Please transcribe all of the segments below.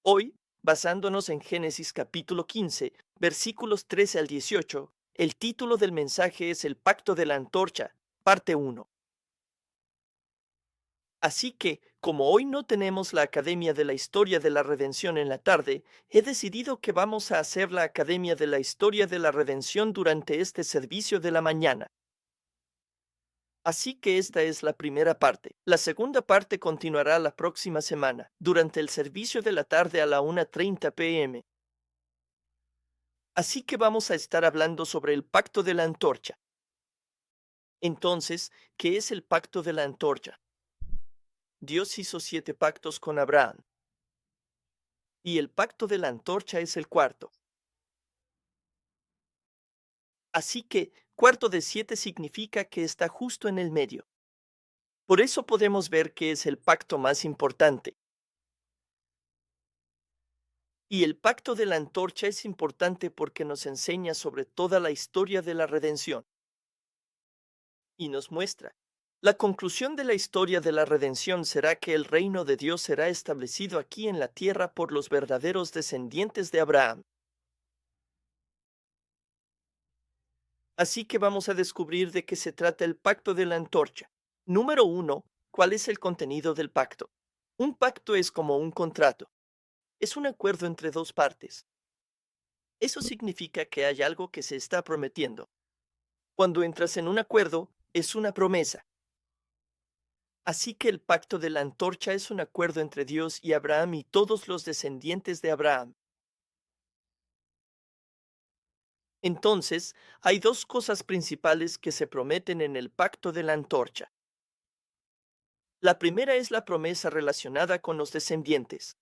Hoy, basándonos en Génesis capítulo 15, versículos 13 al 18, el título del mensaje es El Pacto de la Antorcha, parte 1. Así que, como hoy no tenemos la Academia de la Historia de la Redención en la tarde, he decidido que vamos a hacer la Academia de la Historia de la Redención durante este servicio de la mañana. Así que esta es la primera parte. La segunda parte continuará la próxima semana, durante el servicio de la tarde a la 1:30 p.m. Así que vamos a estar hablando sobre el pacto de la antorcha. Entonces, ¿qué es el pacto de la antorcha? Dios hizo 7 pactos con Abraham, y el pacto de la antorcha es el cuarto. Así que, cuarto de 7 significa que está justo en el medio. Por eso podemos ver que es el pacto más importante. Y el pacto de la antorcha es importante porque nos enseña sobre toda la historia de la redención. Y nos muestra. La conclusión de la historia de la redención será que el reino de Dios será establecido aquí en la tierra por los verdaderos descendientes de Abraham. Así que vamos a descubrir de qué se trata el pacto de la antorcha. Número 1. ¿Cuál es el contenido del pacto? Un pacto es como un contrato. Es un acuerdo entre dos partes. Eso significa que hay algo que se está prometiendo. Cuando entras en un acuerdo, es una promesa. Así que el pacto de la antorcha es un acuerdo entre Dios y Abraham y todos los descendientes de Abraham. Entonces, hay dos cosas principales que se prometen en el pacto de la antorcha. La primera es la promesa relacionada con los descendientes.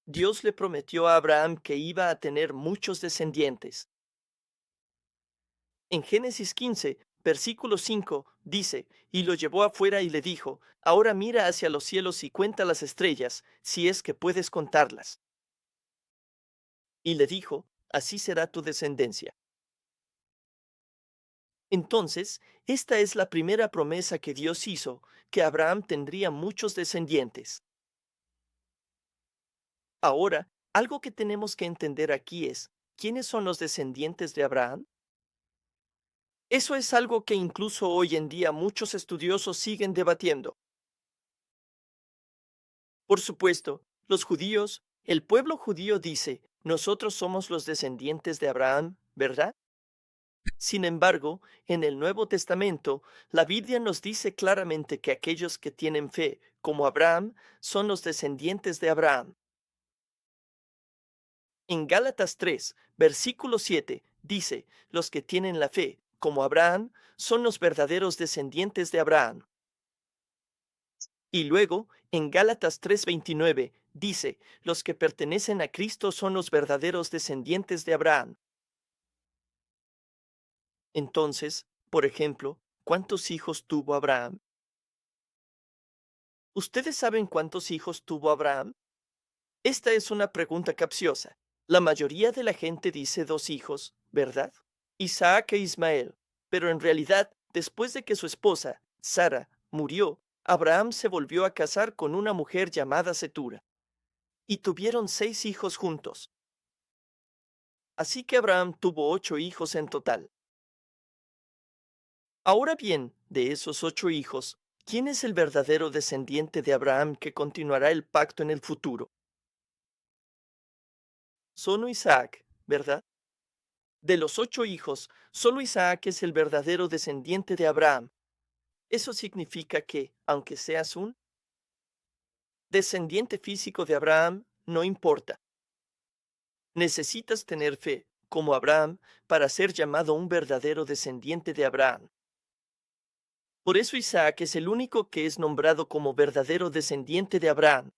Dios le prometió a Abraham que iba a tener muchos descendientes. En Génesis 15, versículo 5, dice, y lo llevó afuera y le dijo, ahora mira hacia los cielos y cuenta las estrellas, si es que puedes contarlas. Y le dijo, así será tu descendencia. Entonces, esta es la primera promesa que Dios hizo, que Abraham tendría muchos descendientes. Ahora, algo que tenemos que entender aquí es, ¿quiénes son los descendientes de Abraham? Eso es algo que incluso hoy en día muchos estudiosos siguen debatiendo. Por supuesto, los judíos, el pueblo judío dice, nosotros somos los descendientes de Abraham, ¿verdad? Sin embargo, en el Nuevo Testamento, la Biblia nos dice claramente que aquellos que tienen fe, como Abraham, son los descendientes de Abraham. En Gálatas 3, versículo 7, dice, los que tienen la fe, como Abraham, son los verdaderos descendientes de Abraham. Y luego, en Gálatas 3:29, dice, los que pertenecen a Cristo son los verdaderos descendientes de Abraham. Entonces, por ejemplo, ¿cuántos hijos tuvo Abraham? ¿Ustedes saben cuántos hijos tuvo Abraham? Esta es una pregunta capciosa. La mayoría de la gente dice 2 hijos, ¿verdad? Isaac e Ismael. Pero en realidad, después de que su esposa, Sara, murió, Abraham se volvió a casar con una mujer llamada Setura, y tuvieron 6 hijos juntos. Así que Abraham tuvo 8 hijos en total. Ahora bien, de esos 8 hijos, ¿quién es el verdadero descendiente de Abraham que continuará el pacto en el futuro? Solo Isaac, ¿verdad? De los 8 hijos, solo Isaac es el verdadero descendiente de Abraham. Eso significa que, aunque seas un descendiente físico de Abraham, no importa. Necesitas tener fe, como Abraham, para ser llamado un verdadero descendiente de Abraham. Por eso Isaac es el único que es nombrado como verdadero descendiente de Abraham.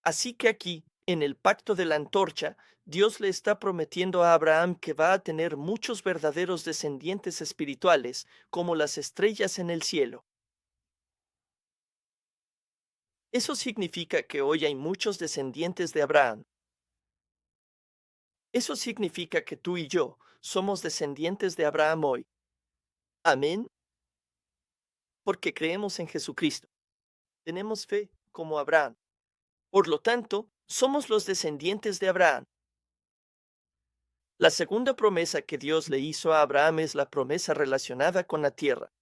Así que aquí, en el pacto de la antorcha, Dios le está prometiendo a Abraham que va a tener muchos verdaderos descendientes espirituales, como las estrellas en el cielo. Eso significa que hoy hay muchos descendientes de Abraham. Eso significa que tú y yo somos descendientes de Abraham hoy. Amén, porque creemos en Jesucristo. Tenemos fe, como Abraham. Por lo tanto, somos los descendientes de Abraham. La segunda promesa que Dios le hizo a Abraham es la promesa relacionada con la tierra.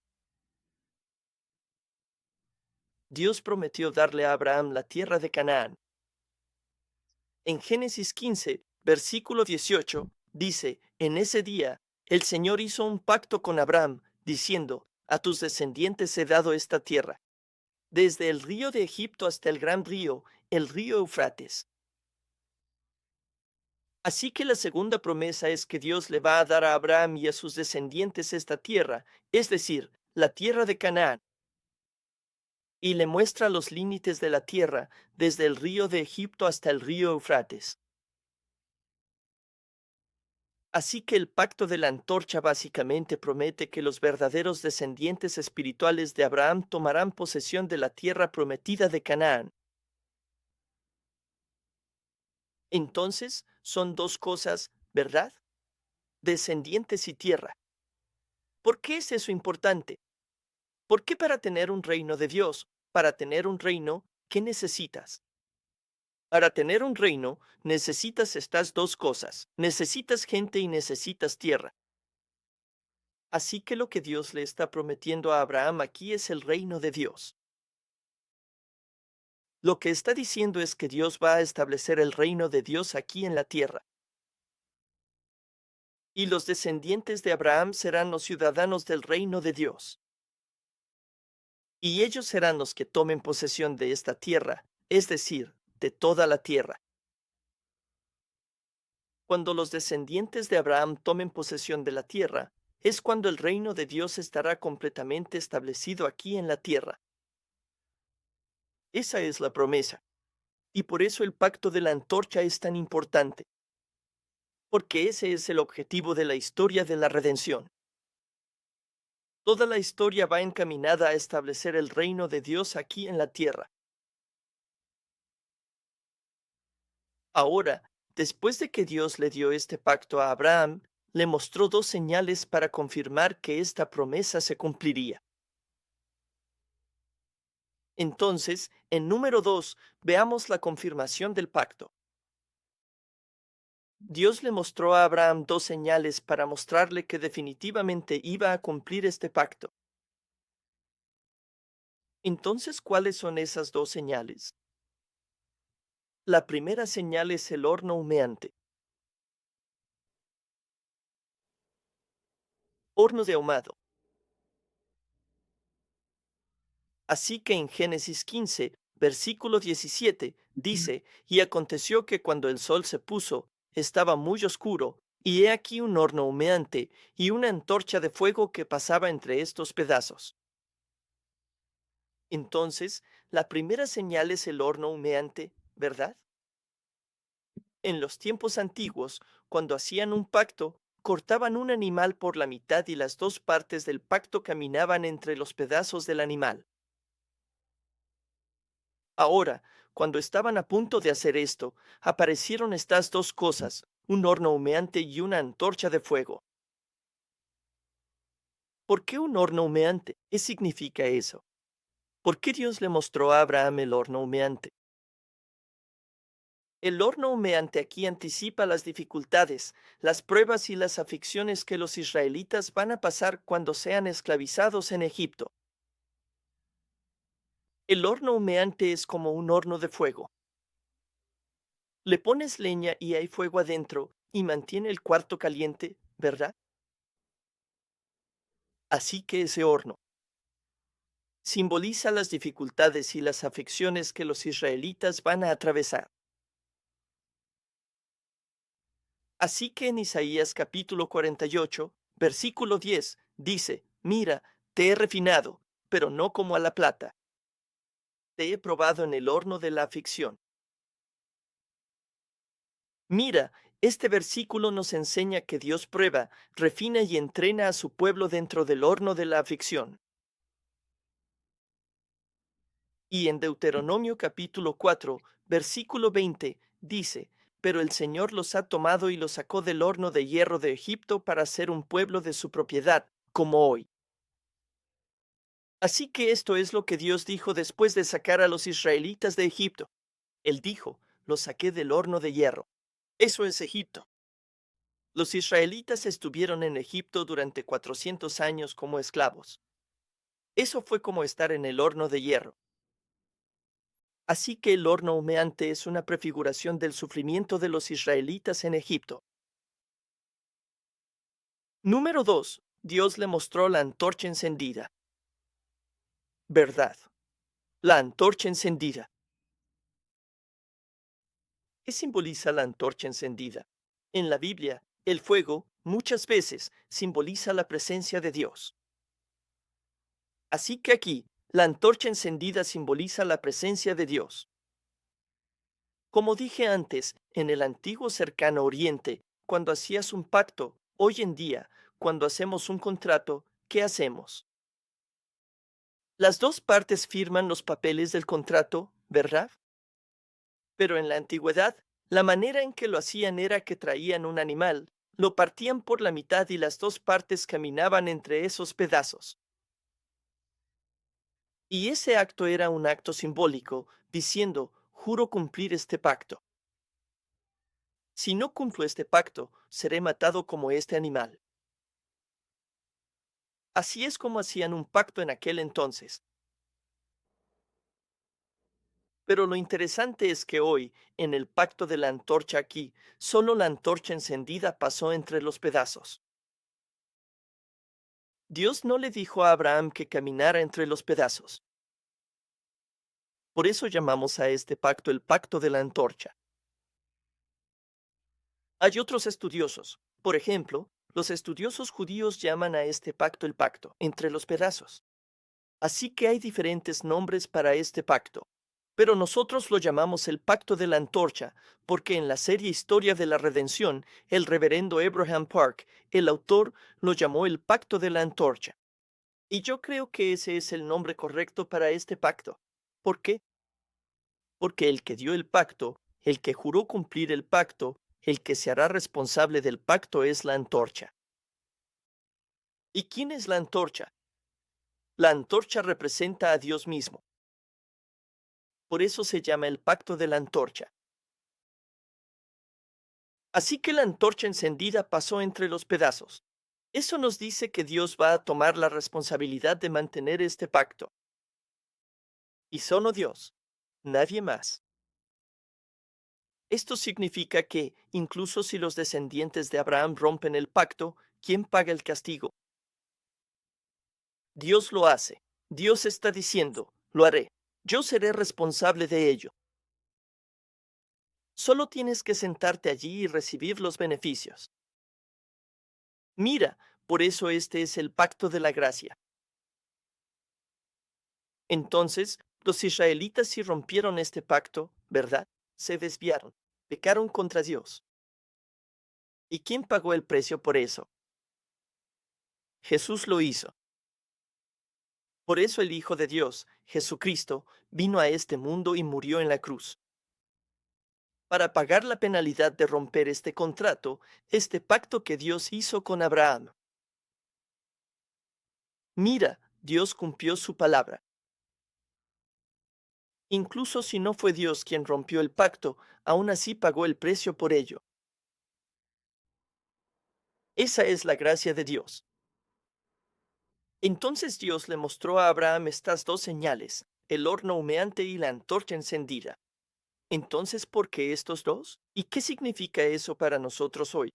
Dios prometió darle a Abraham la tierra de Canaán. En Génesis 15, versículo 18, dice, en ese día, el Señor hizo un pacto con Abraham, diciendo, a tus descendientes he dado esta tierra, desde el río de Egipto hasta el río Eufrates. Así que la segunda promesa es que Dios le va a dar a Abraham y a sus descendientes esta tierra, es decir, la tierra de Canaán, y le muestra los límites de la tierra, desde el río de Egipto hasta el río Eufrates. Así que el pacto de la antorcha básicamente promete que los verdaderos descendientes espirituales de Abraham tomarán posesión de la tierra prometida de Canaán. Entonces, son dos cosas, ¿verdad? Descendientes y tierra. ¿Por qué es eso importante? ¿Por qué para tener un reino de Dios, para tener un reino, qué necesitas? Para tener un reino, necesitas estas dos cosas. Necesitas gente y necesitas tierra. Así que lo que Dios le está prometiendo a Abraham aquí es el reino de Dios. Lo que está diciendo es que Dios va a establecer el reino de Dios aquí en la tierra. Y los descendientes de Abraham serán los ciudadanos del reino de Dios. Y ellos serán los que tomen posesión de esta tierra, es decir, de toda la tierra. Cuando los descendientes de Abraham tomen posesión de la tierra, es cuando el reino de Dios estará completamente establecido aquí en la tierra. Esa es la promesa. Y por eso el pacto de la antorcha es tan importante. Porque ese es el objetivo de la historia de la redención. Toda la historia va encaminada a establecer el reino de Dios aquí en la tierra. Ahora, después de que Dios le dio este pacto a Abraham, le mostró dos señales para confirmar que esta promesa se cumpliría. Entonces, en número 2, veamos la confirmación del pacto. Dios le mostró a Abraham dos señales para mostrarle que definitivamente iba a cumplir este pacto. Entonces, ¿cuáles son esas dos señales? La primera señal es el horno humeante. Horno de ahumado. Así que en Génesis 15, versículo 17, dice, y aconteció que cuando el sol se puso, estaba muy oscuro, y he aquí un horno humeante y una antorcha de fuego que pasaba entre estos pedazos. Entonces, la primera señal es el horno humeante, ¿verdad? En los tiempos antiguos, cuando hacían un pacto, cortaban un animal por la mitad y las dos partes del pacto caminaban entre los pedazos del animal. Ahora, cuando estaban a punto de hacer esto, aparecieron estas dos cosas, un horno humeante y una antorcha de fuego. ¿Por qué un horno humeante? ¿Qué significa eso? ¿Por qué Dios le mostró a Abraham el horno humeante? El horno humeante aquí anticipa las dificultades, las pruebas y las aflicciones que los israelitas van a pasar cuando sean esclavizados en Egipto. El horno humeante es como un horno de fuego. Le pones leña y hay fuego adentro y mantiene el cuarto caliente, ¿verdad? Así que ese horno simboliza las dificultades y las aflicciones que los israelitas van a atravesar. Así que en Isaías capítulo 48, versículo 10, dice, mira, te he refinado, pero no como a la plata. Te he probado en el horno de la aflicción. Mira, este versículo nos enseña que Dios prueba, refina y entrena a su pueblo dentro del horno de la aflicción. Y en Deuteronomio capítulo 4, versículo 20, dice, pero el Señor los ha tomado y los sacó del horno de hierro de Egipto para ser un pueblo de su propiedad, como hoy. Así que esto es lo que Dios dijo después de sacar a los israelitas de Egipto. Él dijo, los saqué del horno de hierro. Eso es Egipto. Los israelitas estuvieron en Egipto durante 400 años como esclavos. Eso fue como estar en el horno de hierro. Así que el horno humeante es una prefiguración del sufrimiento de los israelitas en Egipto. Número 2. Dios le mostró la antorcha encendida. Verdad. La antorcha encendida. ¿Qué simboliza la antorcha encendida? En la Biblia, el fuego muchas veces simboliza la presencia de Dios. Así que aquí, la antorcha encendida simboliza la presencia de Dios. Como dije antes, en el antiguo cercano Oriente, cuando hacías un pacto, hoy en día, cuando hacemos un contrato, ¿qué hacemos? Las dos partes firman los papeles del contrato, ¿verdad? Pero en la antigüedad, la manera en que lo hacían era que traían un animal, lo partían por la mitad y las dos partes caminaban entre esos pedazos. Y ese acto era un acto simbólico, diciendo, juro cumplir este pacto. Si no cumplo este pacto, seré matado como este animal. Así es como hacían un pacto en aquel entonces. Pero lo interesante es que hoy, en el pacto de la antorcha aquí, solo la antorcha encendida pasó entre los pedazos. Dios no le dijo a Abraham que caminara entre los pedazos. Por eso llamamos a este pacto el pacto de la antorcha. Hay otros estudiosos. Por ejemplo, los estudiosos judíos llaman a este pacto el pacto entre los pedazos. Así que hay diferentes nombres para este pacto. Pero nosotros lo llamamos el pacto de la antorcha, porque en la serie Historia de la Redención, el reverendo Abraham Park, el autor, lo llamó el pacto de la antorcha. Y yo creo que ese es el nombre correcto para este pacto. ¿Por qué? Porque el que dio el pacto, el que juró cumplir el pacto, el que se hará responsable del pacto es la antorcha. ¿Y quién es la antorcha? La antorcha representa a Dios mismo. Por eso se llama el pacto de la antorcha. Así que la antorcha encendida pasó entre los pedazos. Eso nos dice que Dios va a tomar la responsabilidad de mantener este pacto. Y solo Dios, nadie más. Esto significa que, incluso si los descendientes de Abraham rompen el pacto, ¿quién paga el castigo? Dios lo hace. Dios está diciendo, lo haré. Yo seré responsable de ello. Solo tienes que sentarte allí y recibir los beneficios. Mira, por eso este es el pacto de la gracia. Entonces, los israelitas sí rompieron este pacto, ¿verdad? Se desviaron, pecaron contra Dios. ¿Y quién pagó el precio por eso? Jesús lo hizo. Por eso el Hijo de Dios, Jesucristo, vino a este mundo y murió en la cruz. Para pagar la penalidad de romper este contrato, este pacto que Dios hizo con Abraham. Mira, Dios cumplió su palabra. Incluso si no fue Dios quien rompió el pacto, aún así pagó el precio por ello. Esa es la gracia de Dios. Entonces Dios le mostró a Abraham estas dos señales, el horno humeante y la antorcha encendida. Entonces, ¿por qué estos dos? ¿Y qué significa eso para nosotros hoy?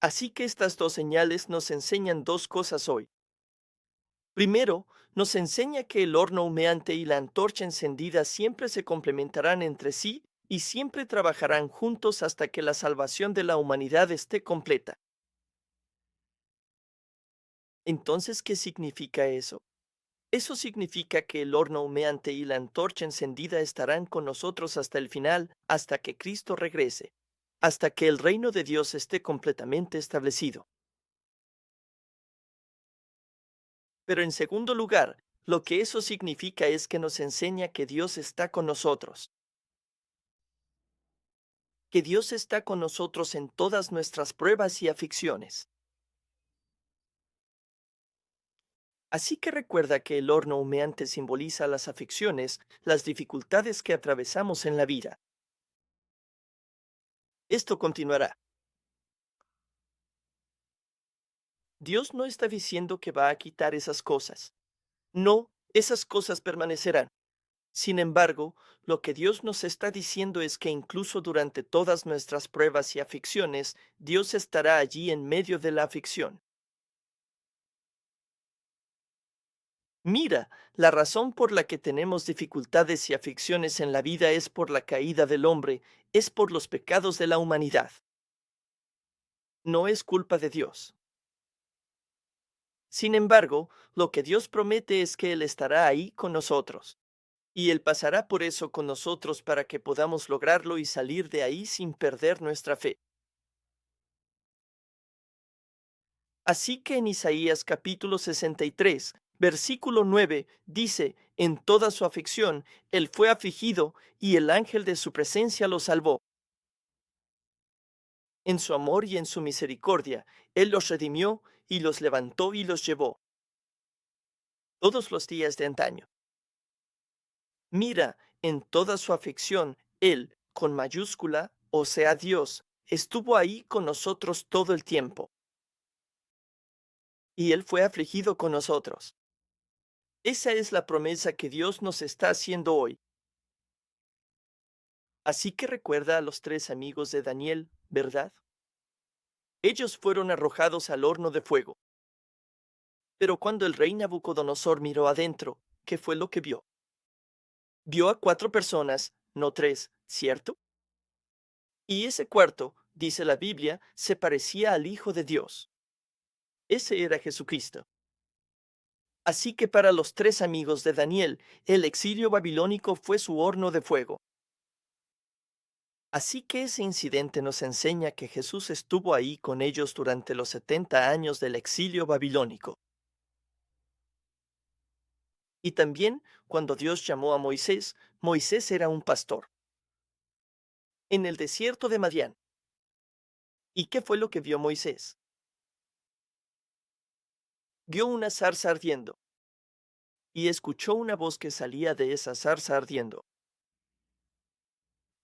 Así que estas dos señales nos enseñan dos cosas hoy. Primero, nos enseña que el horno humeante y la antorcha encendida siempre se complementarán entre sí y siempre trabajarán juntos hasta que la salvación de la humanidad esté completa. Entonces, ¿qué significa eso? Eso significa que el horno humeante y la antorcha encendida estarán con nosotros hasta el final, hasta que Cristo regrese, hasta que el reino de Dios esté completamente establecido. Pero en segundo lugar, lo que eso significa es que nos enseña que Dios está con nosotros, que Dios está con nosotros en todas nuestras pruebas y aflicciones. Así que recuerda que el horno humeante simboliza las aflicciones, las dificultades que atravesamos en la vida. Esto continuará. Dios no está diciendo que va a quitar esas cosas. No, esas cosas permanecerán. Sin embargo, lo que Dios nos está diciendo es que incluso durante todas nuestras pruebas y aflicciones, Dios estará allí en medio de la aflicción. Mira, la razón por la que tenemos dificultades y aflicciones en la vida es por la caída del hombre, es por los pecados de la humanidad. No es culpa de Dios. Sin embargo, lo que Dios promete es que Él estará ahí con nosotros. Y Él pasará por eso con nosotros para que podamos lograrlo y salir de ahí sin perder nuestra fe. Así que en Isaías capítulo 63, versículo 9, dice, en toda su aflicción, Él fue afligido y el ángel de su presencia lo salvó. En su amor y en su misericordia, Él los redimió y los levantó y los llevó todos los días de antaño. Mira, en toda su aflicción, Él, con mayúscula, o sea Dios, estuvo ahí con nosotros todo el tiempo. Y Él fue afligido con nosotros. Esa es la promesa que Dios nos está haciendo hoy. Así que recuerda a los tres amigos de Daniel, ¿verdad? Ellos fueron arrojados al horno de fuego. Pero cuando el rey Nabucodonosor miró adentro, ¿qué fue lo que vio? Vio a cuatro personas, no tres, ¿cierto? Y ese cuarto, dice la Biblia, se parecía al Hijo de Dios. Ese era Jesucristo. Así que para los tres amigos de Daniel, el exilio babilónico fue su horno de fuego. Así que ese incidente nos enseña que Jesús estuvo ahí con ellos durante los 70 años del exilio babilónico. Y también, cuando Dios llamó a Moisés, Moisés era un pastor. En el desierto de Madián. ¿Y qué fue lo que vio Moisés? Vio una zarza ardiendo. Y escuchó una voz que salía de esa zarza ardiendo.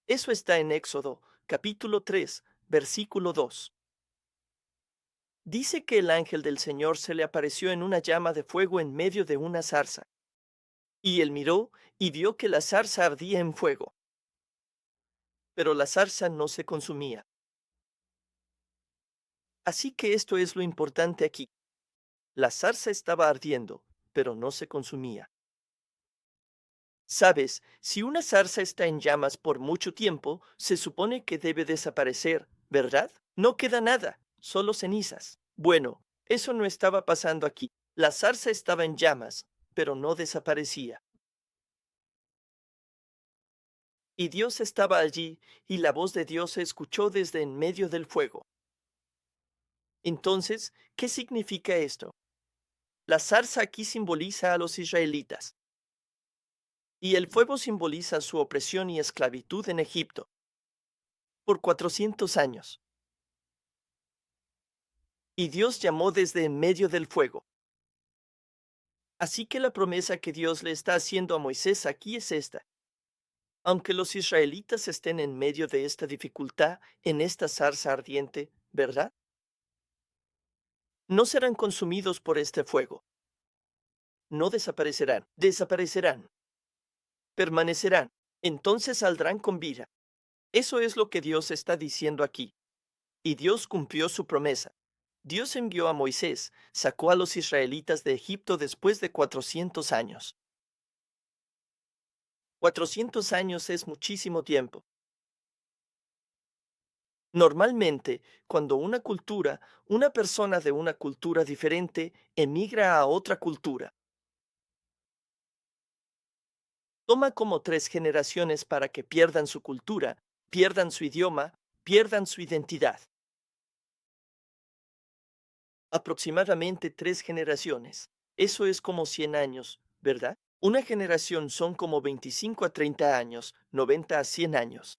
Eso está en Éxodo, capítulo 3, versículo 2. Dice que el ángel del Señor se le apareció en una llama de fuego en medio de una zarza. Y él miró y vio que la zarza ardía en fuego. Pero la zarza no se consumía. Así que esto es lo importante aquí. La zarza estaba ardiendo, pero no se consumía. Sabes, si una zarza está en llamas por mucho tiempo, se supone que debe desaparecer, ¿verdad? No queda nada, solo cenizas. Bueno, eso no estaba pasando aquí. La zarza estaba en llamas, pero no desaparecía. Y Dios estaba allí, y la voz de Dios se escuchó desde en medio del fuego. Entonces, ¿qué significa esto? La zarza aquí simboliza a los israelitas, y el fuego simboliza su opresión y esclavitud en Egipto, por 400 años. Y Dios llamó desde en medio del fuego. Así que la promesa que Dios le está haciendo a Moisés aquí es esta. Aunque los israelitas estén en medio de esta dificultad, en esta zarza ardiente, ¿verdad? No serán consumidos por este fuego. No desaparecerán, desaparecerán, permanecerán. Entonces saldrán con vida. Eso es lo que Dios está diciendo aquí. Y Dios cumplió su promesa. Dios envió a Moisés, sacó a los israelitas de Egipto después de 400 años. 400 años es muchísimo tiempo. Normalmente, cuando una persona de una cultura diferente, emigra a otra cultura, toma como 3 generaciones para que pierdan su cultura, pierdan su idioma, pierdan su identidad. Aproximadamente 3 generaciones. Eso es como 100 años, ¿verdad? Una generación son como 25 a 30 años, 90 a 100 años.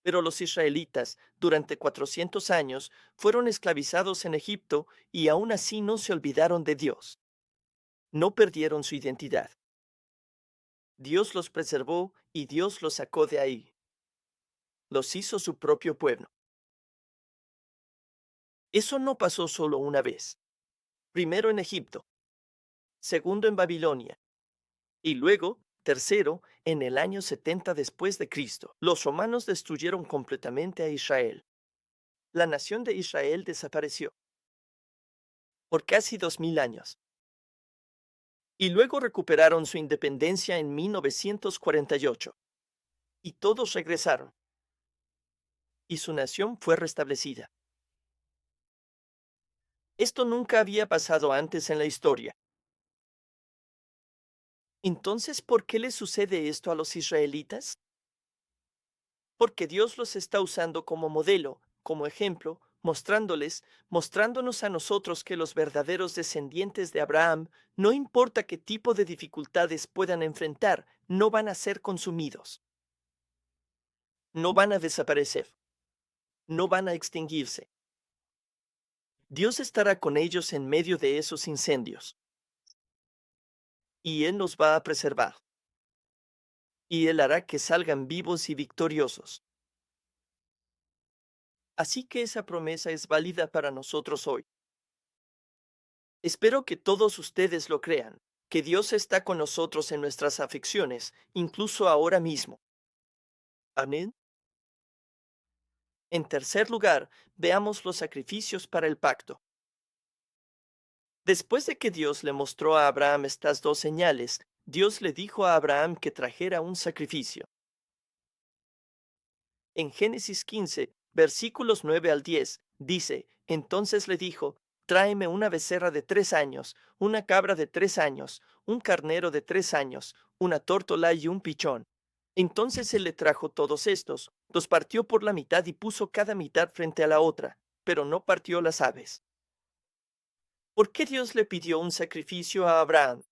Pero los israelitas, durante 400 años, fueron esclavizados en Egipto y aún así no se olvidaron de Dios. No perdieron su identidad. Dios los preservó y Dios los sacó de ahí. Los hizo su propio pueblo. Eso no pasó solo una vez. Primero en Egipto, segundo en Babilonia, y luego, tercero, en el año 70 después de Cristo. Los romanos destruyeron completamente a Israel. La nación de Israel desapareció por casi 2000 años. Y luego recuperaron su independencia en 1948. Y todos regresaron. Y su nación fue restablecida. Esto nunca había pasado antes en la historia. Entonces, ¿por qué le sucede esto a los israelitas? Porque Dios los está usando como modelo, como ejemplo, mostrándonos a nosotros que los verdaderos descendientes de Abraham, no importa qué tipo de dificultades puedan enfrentar, no van a ser consumidos. No van a desaparecer. No van a extinguirse. Dios estará con ellos en medio de esos incendios. Y Él nos va a preservar. Y Él hará que salgan vivos y victoriosos. Así que esa promesa es válida para nosotros hoy. Espero que todos ustedes lo crean, que Dios está con nosotros en nuestras aflicciones, incluso ahora mismo. Amén. En tercer lugar, veamos los sacrificios para el pacto. Después de que Dios le mostró a Abraham estas dos señales, Dios le dijo a Abraham que trajera un sacrificio. En Génesis 15, versículos 9 al 10, dice, entonces le dijo, tráeme una becerra de 3 años, una cabra de 3 años, un carnero de 3 años, una tórtola y un pichón. Entonces él le trajo todos estos, los partió por la mitad y puso cada mitad frente a la otra, pero no partió las aves. ¿Por qué Dios le pidió un sacrificio a Abraham?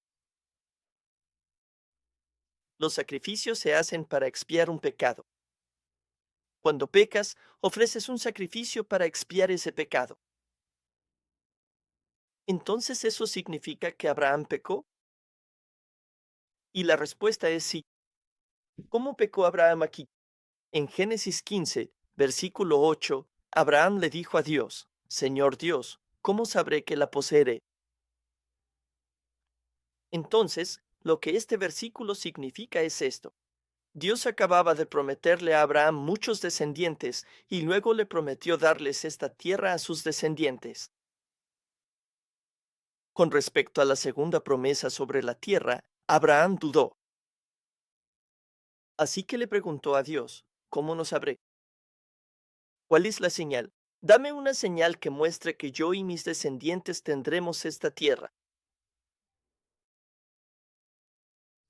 Los sacrificios se hacen para expiar un pecado. Cuando pecas, ofreces un sacrificio para expiar ese pecado. Entonces, ¿eso significa que Abraham pecó? Y la respuesta es sí. ¿Cómo pecó Abraham aquí? En Génesis 15, versículo 8, Abraham le dijo a Dios, Señor Dios, ¿cómo sabré que la poseeré? Entonces, lo que este versículo significa es esto. Dios acababa de prometerle a Abraham muchos descendientes y luego le prometió darles esta tierra a sus descendientes. Con respecto a la segunda promesa sobre la tierra, Abraham dudó. Así que le preguntó a Dios, ¿cómo no sabré? ¿Cuál es la señal? Dame una señal que muestre que yo y mis descendientes tendremos esta tierra.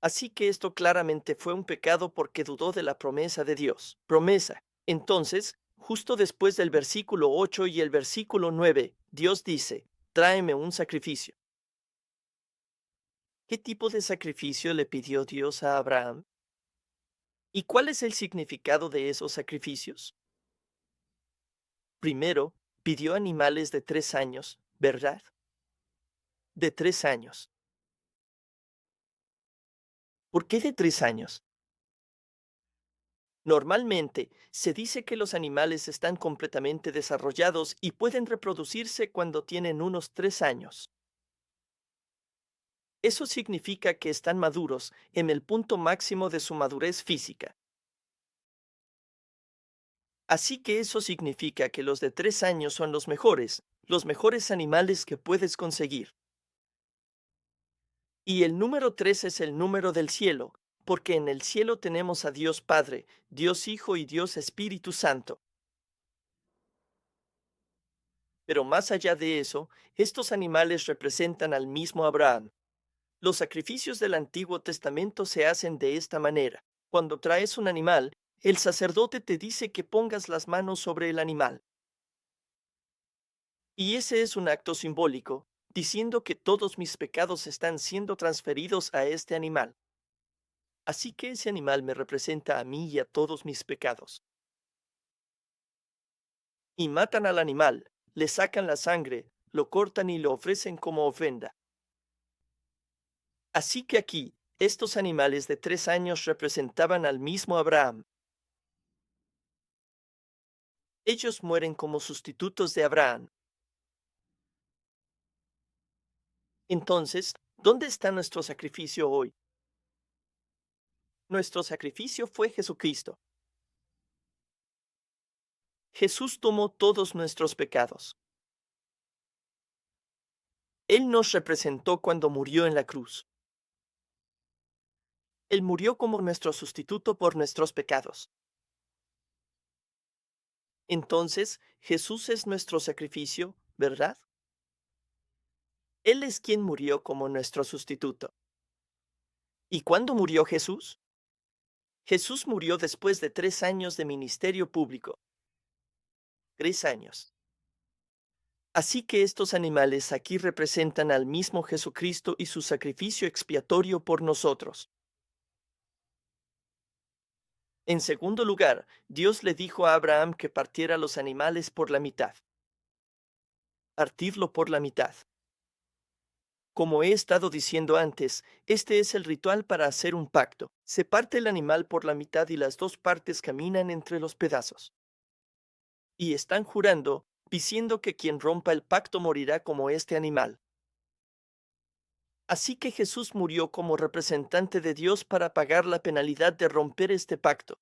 Así que esto claramente fue un pecado porque dudó de la promesa de Dios. Promesa. Entonces, justo después del versículo 8 y el versículo 9, Dios dice, tráeme un sacrificio. ¿Qué tipo de sacrificio le pidió Dios a Abraham? ¿Y cuál es el significado de esos sacrificios? Primero, pidió animales de 3 años, ¿verdad? De 3 años. ¿Por qué de 3 años? Normalmente, se dice que los animales están completamente desarrollados y pueden reproducirse cuando tienen unos 3 años. Eso significa que están maduros en el punto máximo de su madurez física. Así que eso significa que los de 3 años son los mejores animales que puedes conseguir. Y el número 3 es el número del cielo, porque en el cielo tenemos a Dios Padre, Dios Hijo y Dios Espíritu Santo. Pero más allá de eso, estos animales representan al mismo Abraham. Los sacrificios del Antiguo Testamento se hacen de esta manera. Cuando traes un animal, el sacerdote te dice que pongas las manos sobre el animal. Y ese es un acto simbólico, diciendo que todos mis pecados están siendo transferidos a este animal. Así que ese animal me representa a mí y a todos mis pecados. Y matan al animal, le sacan la sangre, lo cortan y lo ofrecen como ofrenda. Así que aquí, estos animales de 3 años representaban al mismo Abraham. Ellos mueren como sustitutos de Abraham. Entonces, ¿dónde está nuestro sacrificio hoy? Nuestro sacrificio fue Jesucristo. Jesús tomó todos nuestros pecados. Él nos representó cuando murió en la cruz. Él murió como nuestro sustituto por nuestros pecados. Entonces, Jesús es nuestro sacrificio, ¿verdad? Él es quien murió como nuestro sustituto. ¿Y cuándo murió Jesús? Jesús murió después de 3 años de ministerio público. 3 años. Así que estos animales aquí representan al mismo Jesucristo y su sacrificio expiatorio por nosotros. En segundo lugar, Dios le dijo a Abraham que partiera los animales por la mitad. Partirlo por la mitad. Como he estado diciendo antes, este es el ritual para hacer un pacto. Se parte el animal por la mitad y las dos partes caminan entre los pedazos. Y están jurando, diciendo que quien rompa el pacto morirá como este animal. Así que Jesús murió como representante de Dios para pagar la penalidad de romper este pacto.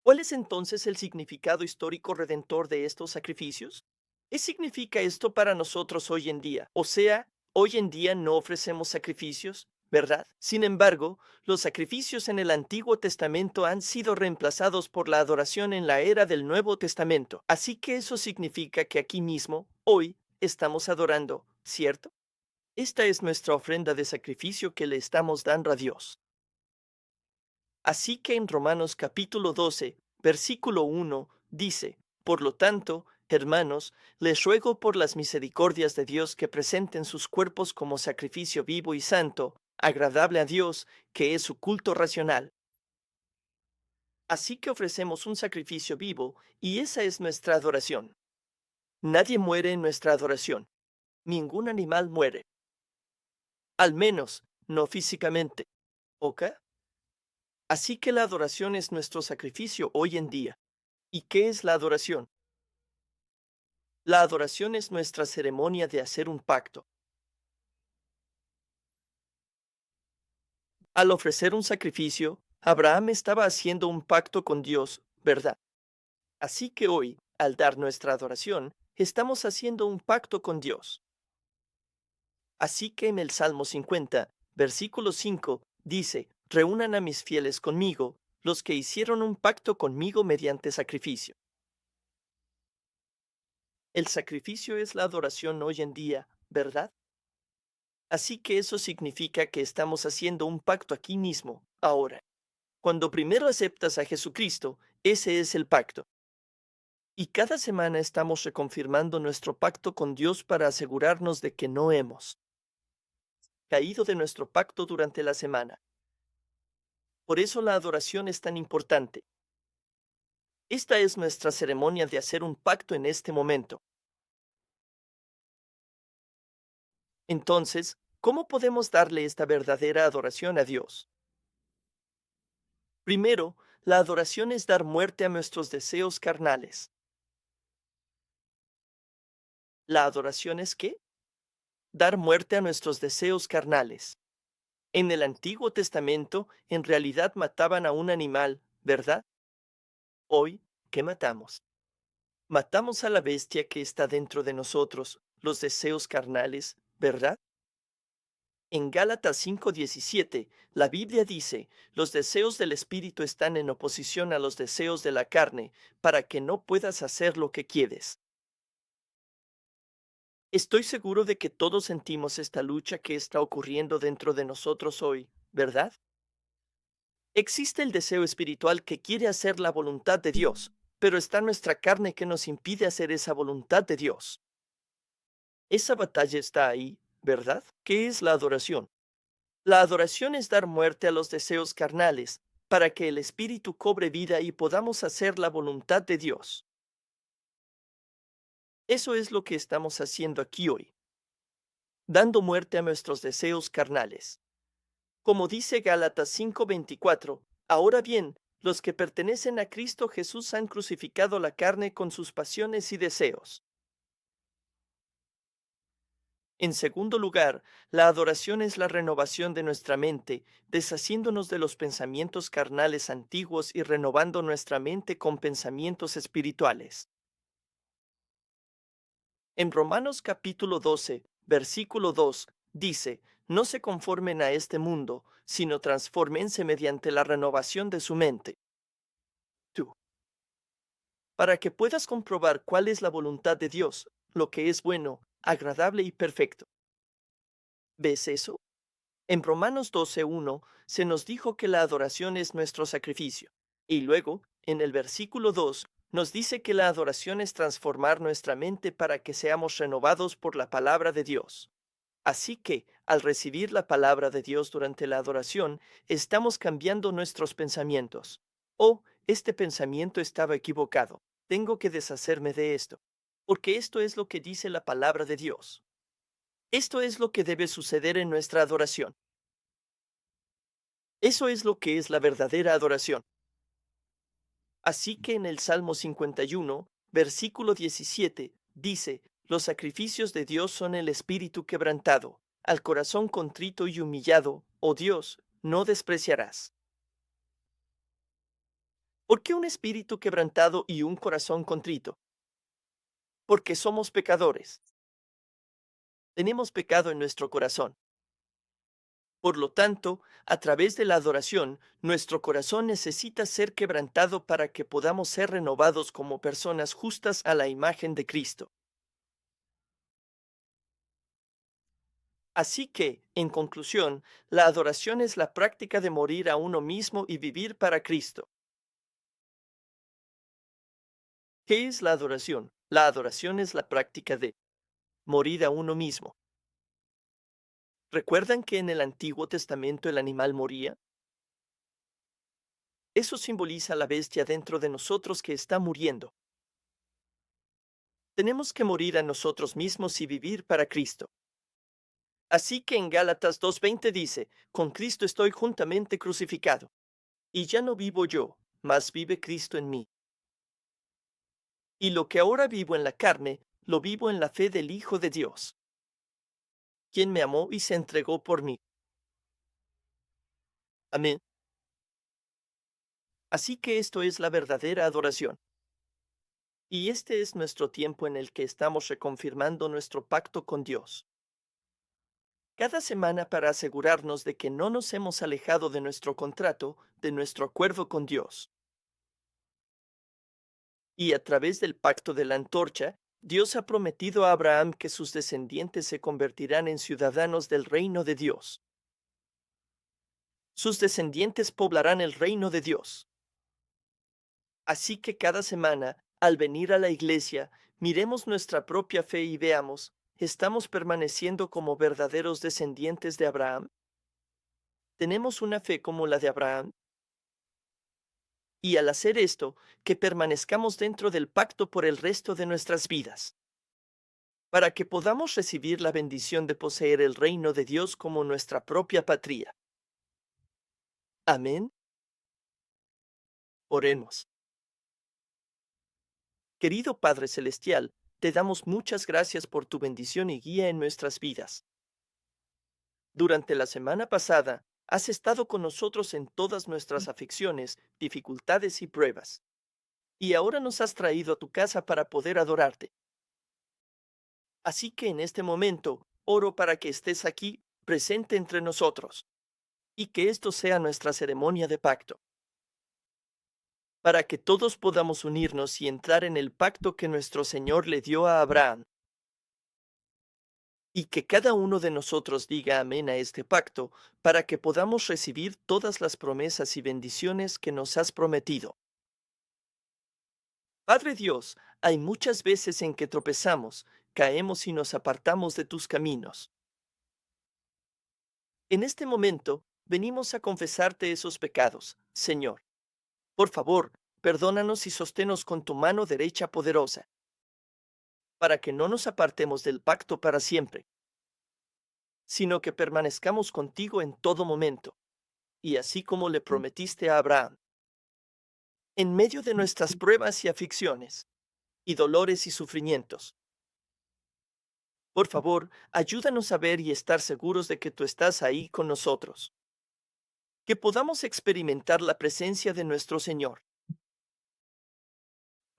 ¿Cuál es entonces el significado histórico redentor de estos sacrificios? ¿Qué significa esto para nosotros hoy en día? O sea, hoy en día no ofrecemos sacrificios, ¿verdad? Sin embargo, los sacrificios en el Antiguo Testamento han sido reemplazados por la adoración en la era del Nuevo Testamento. Así que eso significa que aquí mismo, hoy, estamos adorando, ¿cierto? Esta es nuestra ofrenda de sacrificio que le estamos dando a Dios. Así que en Romanos capítulo 12, versículo 1, dice, por lo tanto, hermanos, les ruego por las misericordias de Dios que presenten sus cuerpos como sacrificio vivo y santo, agradable a Dios, que es su culto racional. Así que ofrecemos un sacrificio vivo, y esa es nuestra adoración. Nadie muere en nuestra adoración. Ningún animal muere. Al menos, no físicamente. ¿Ok? Así que la adoración es nuestro sacrificio hoy en día. ¿Y qué es la adoración? La adoración es nuestra ceremonia de hacer un pacto. Al ofrecer un sacrificio, Abraham estaba haciendo un pacto con Dios, ¿verdad? Así que hoy, al dar nuestra adoración, estamos haciendo un pacto con Dios. Así que en el Salmo 50, versículo 5, dice, reúnan a mis fieles conmigo, los que hicieron un pacto conmigo mediante sacrificio. El sacrificio es la adoración hoy en día, ¿verdad? Así que eso significa que estamos haciendo un pacto aquí mismo, ahora. Cuando primero aceptas a Jesucristo, ese es el pacto. Y cada semana estamos reconfirmando nuestro pacto con Dios para asegurarnos de que no hemos caído de nuestro pacto durante la semana. Por eso la adoración es tan importante. Esta es nuestra ceremonia de hacer un pacto en este momento. Entonces, ¿cómo podemos darle esta verdadera adoración a Dios? Primero, la adoración es dar muerte a nuestros deseos carnales. ¿La adoración es qué? Dar muerte a nuestros deseos carnales. En el Antiguo Testamento, en realidad mataban a un animal, ¿verdad? Hoy, ¿qué matamos? Matamos a la bestia que está dentro de nosotros, los deseos carnales, ¿verdad? En Gálatas 5:17, la Biblia dice, los deseos del Espíritu están en oposición a los deseos de la carne, para que no puedas hacer lo que quieres. Estoy seguro de que todos sentimos esta lucha que está ocurriendo dentro de nosotros hoy, ¿verdad? Existe el deseo espiritual que quiere hacer la voluntad de Dios, pero está nuestra carne que nos impide hacer esa voluntad de Dios. Esa batalla está ahí, ¿verdad? ¿Qué es la adoración? La adoración es dar muerte a los deseos carnales, para que el Espíritu cobre vida y podamos hacer la voluntad de Dios. Eso es lo que estamos haciendo aquí hoy. dando muerte a nuestros deseos carnales. Como dice Gálatas 5:24, ahora bien, los que pertenecen a Cristo Jesús han crucificado la carne con sus pasiones y deseos. En segundo lugar, la adoración es la renovación de nuestra mente, deshaciéndonos de los pensamientos carnales antiguos y renovando nuestra mente con pensamientos espirituales. En Romanos capítulo 12, versículo 2, dice, no se conformen a este mundo, sino transfórmense mediante la renovación de su mente. Tú, para que puedas comprobar cuál es la voluntad de Dios, lo que es bueno, agradable y perfecto. ¿Ves eso? En Romanos 12:1 se nos dijo que la adoración es nuestro sacrificio, y luego, en el versículo 2, nos dice que la adoración es transformar nuestra mente para que seamos renovados por la palabra de Dios. Así que, al recibir la palabra de Dios durante la adoración, estamos cambiando nuestros pensamientos. Oh, este pensamiento estaba equivocado. Tengo que deshacerme de esto. Porque esto es lo que dice la palabra de Dios. Esto es lo que debe suceder en nuestra adoración. Eso es lo que es la verdadera adoración. Así que en el Salmo 51, versículo 17, dice, los sacrificios de Dios son el espíritu quebrantado, al corazón contrito y humillado, oh Dios, no despreciarás. ¿Por qué un espíritu quebrantado y un corazón contrito? Porque somos pecadores. Tenemos pecado en nuestro corazón. Por lo tanto, a través de la adoración, nuestro corazón necesita ser quebrantado para que podamos ser renovados como personas justas a la imagen de Cristo. Así que, en conclusión, la adoración es la práctica de morir a uno mismo y vivir para Cristo. ¿Qué es la adoración? La adoración es la práctica de morir a uno mismo. ¿Recuerdan que en el Antiguo Testamento el animal moría? Eso simboliza la bestia dentro de nosotros que está muriendo. Tenemos que morir a nosotros mismos y vivir para Cristo. Así que en Gálatas 2:20 dice, con Cristo estoy juntamente crucificado. Y ya no vivo yo, mas vive Cristo en mí. Y lo que ahora vivo en la carne, lo vivo en la fe del Hijo de Dios, quien me amó y se entregó por mí. Amén. Así que esto es la verdadera adoración. Y este es nuestro tiempo en el que estamos reconfirmando nuestro pacto con Dios. Cada semana para asegurarnos de que no nos hemos alejado de nuestro contrato, de nuestro acuerdo con Dios. Y a través del pacto de la antorcha, Dios ha prometido a Abraham que sus descendientes se convertirán en ciudadanos del reino de Dios. Sus descendientes poblarán el reino de Dios. Así que cada semana, al venir a la iglesia, miremos nuestra propia fe y veamos, ¿estamos permaneciendo como verdaderos descendientes de Abraham? ¿Tenemos una fe como la de Abraham? Y al hacer esto, que permanezcamos dentro del pacto por el resto de nuestras vidas, para que podamos recibir la bendición de poseer el reino de Dios como nuestra propia patria. Amén. Oremos. Querido Padre Celestial, te damos muchas gracias por tu bendición y guía en nuestras vidas. Durante la semana pasada, has estado con nosotros en todas nuestras aflicciones, dificultades y pruebas. Y ahora nos has traído a tu casa para poder adorarte. Así que en este momento, oro para que estés aquí, presente entre nosotros, y que esto sea nuestra ceremonia de pacto, para que todos podamos unirnos y entrar en el pacto que nuestro Señor le dio a Abraham. Y que cada uno de nosotros diga amén a este pacto, para que podamos recibir todas las promesas y bendiciones que nos has prometido. Padre Dios, hay muchas veces en que tropezamos, caemos y nos apartamos de tus caminos. En este momento, venimos a confesarte esos pecados, Señor. Por favor, perdónanos y sosténos con tu mano derecha poderosa, para que no nos apartemos del pacto para siempre. sino que permanezcamos contigo en todo momento, y así como le prometiste a Abraham, en medio de nuestras pruebas y aflicciones, y dolores y sufrimientos. Por favor, ayúdanos a ver y estar seguros de que tú estás ahí con nosotros, que podamos experimentar la presencia de nuestro Señor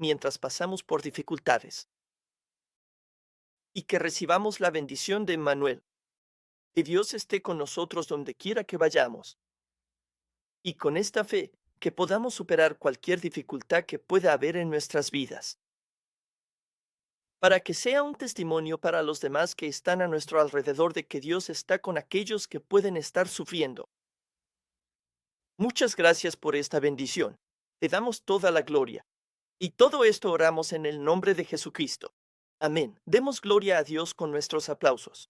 mientras pasamos por dificultades, y que recibamos la bendición de Emmanuel, que Dios esté con nosotros donde quiera que vayamos, y con esta fe, que podamos superar cualquier dificultad que pueda haber en nuestras vidas, para que sea un testimonio para los demás que están a nuestro alrededor de que Dios está con aquellos que pueden estar sufriendo. Muchas gracias por esta bendición. Te damos toda la gloria. Y todo esto oramos en el nombre de Jesucristo. Amén. Demos gloria a Dios con nuestros aplausos.